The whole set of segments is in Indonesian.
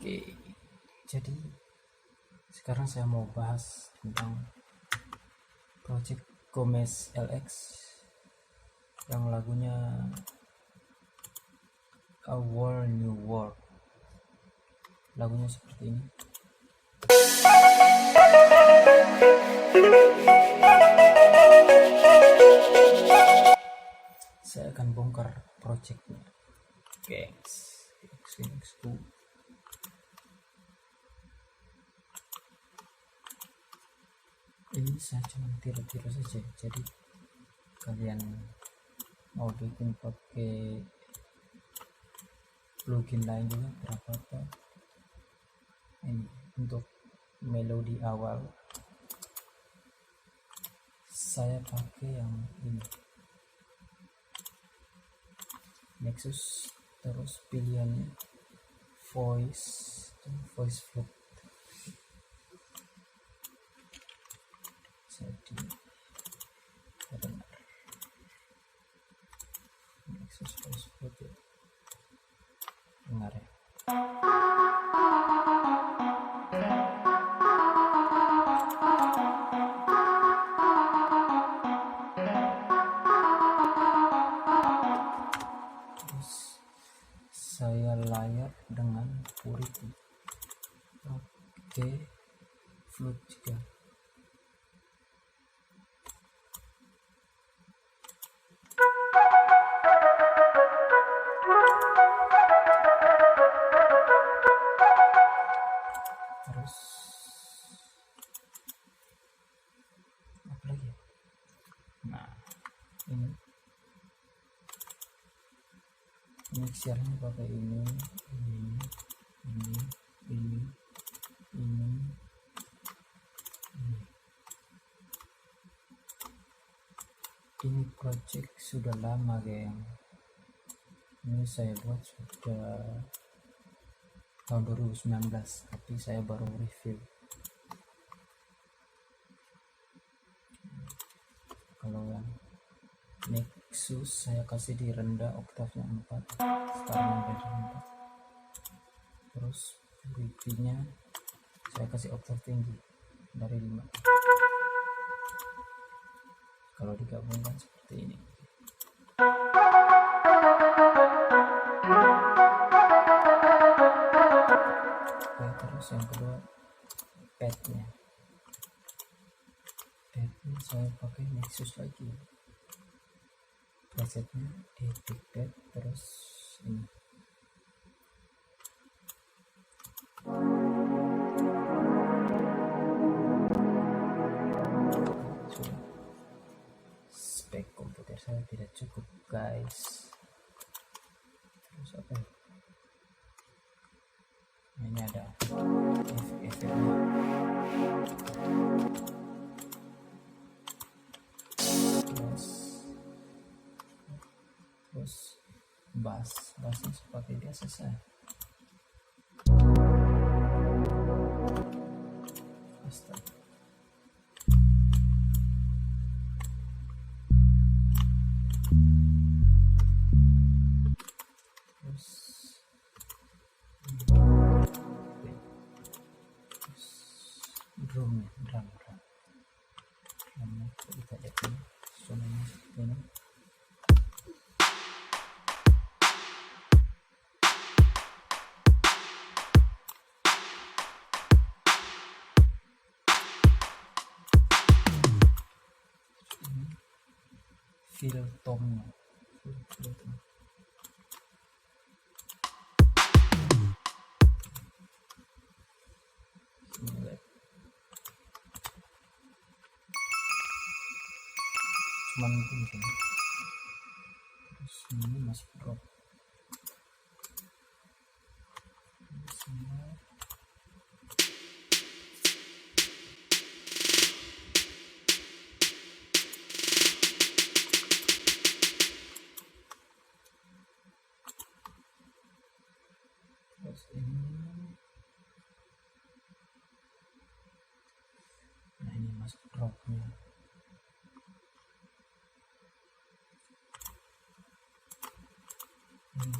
Oke, jadi sekarang saya mau bahas tentang project Gomez LX yang lagunya A World New World. Lagunya seperti ini. Saya akan bongkar projectnya. Gengs. Ini saya cuma tiru-tiru saja, jadi kalian mau bikin pakai plugin lain juga berapa-apa. Ini untuk melodi awal saya pakai yang ini, Nexus, terus pilihannya voice flute. Jadi benar Nexus voice flute ya. Dengar ya. Terus saya layer dengan purity. Oke, flute juga. Terus apa lagi? Nah, ini mixernya pakai ini. Ini project sudah lama, geng. Ini saya buat sudah tahun 2019, tapi saya baru review. Kalau yang Nexus saya kasih di rendah, oktavnya 4, startnya dari 4. Terus purity-nya saya kasih oktav tinggi dari 5. Kalau digabungkan seperti ini. Oke, terus yang kedua padnya saya pakai Nexus lagi, presetnya Epic Pad. Terus ini sudah. Spek komputer saya tidak cukup, guys. Terus apa ya? Ini ada efek-efeknya. Terus bassnya seperti biasa saya. Astaga. Drumnya kita lihat ini suaranya seperti ini. Feel tomnya. Cuman begini. Terus ini masuk drop. Terus ini, nah ini masuk dropnya. Ini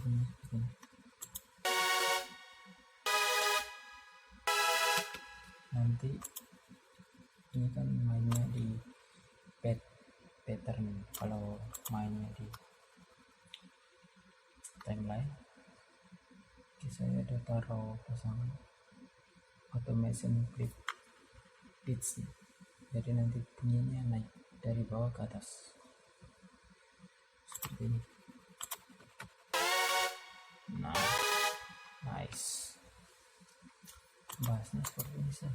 mainnya di timeline. Oke, saya udah taruh pasangan automation flip pitch nih. Jadi nanti bunyinya naik dari bawah ke atas seperti ini. Nah, nice. Bahasnya seperti ini sih.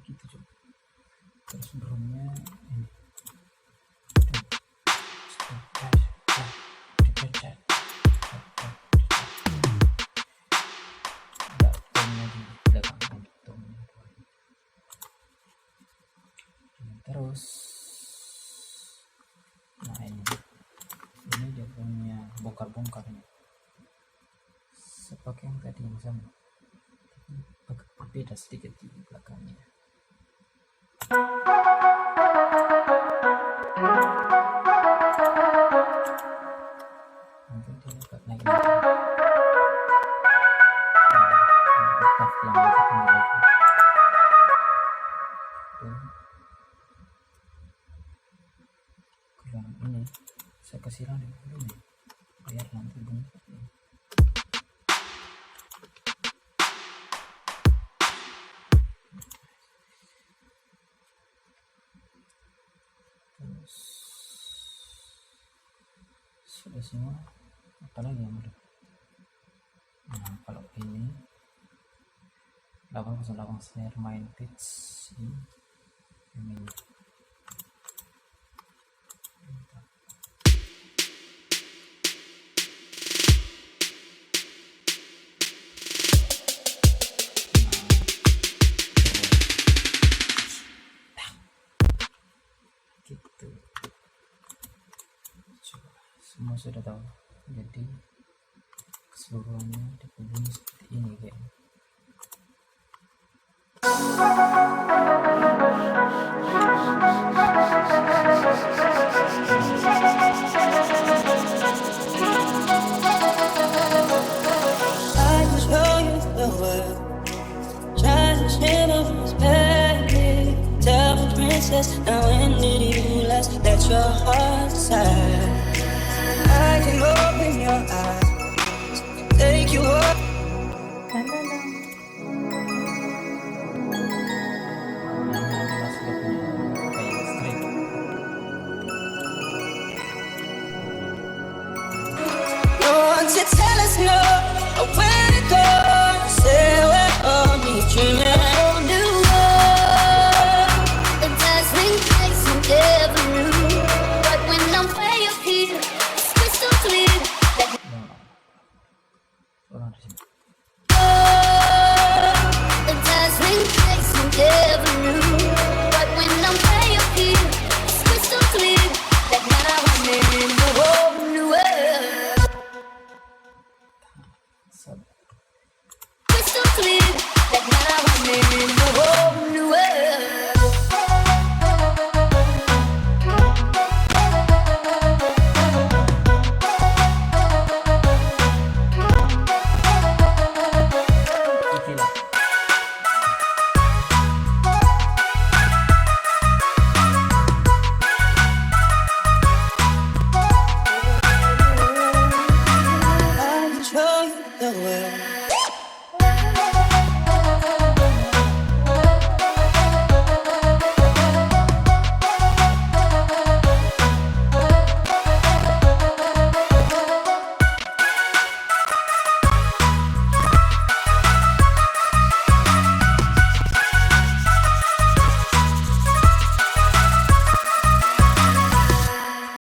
Gitu coba. Terus drumnya ini. Ada tomnya di belakang untuk tomnya. Terus, nah ini dia punya bongkar-bongkarnya. Seperti yang tadi yang sama, agak berbeda sedikit di belakangnya. Nanti dia agak naik lagi. Oktaf yang itu tinggi lagi. Kurang ini, saya kasih random dulu nih, biar nanti bunyi seperti ini. Terus sudah semua, apalagi yang udah. Nah, kalau ini 808 snare main pitch ini. Gitu. Coba semua sudah tahu. Jadi keseluruhannya dihubungi seperti ini kayaknya. I was young in the world, trying to stand up his back. Tell the princess, now when did you last let your heart decide? I can open your eyes, take you up. No one to tell us no, when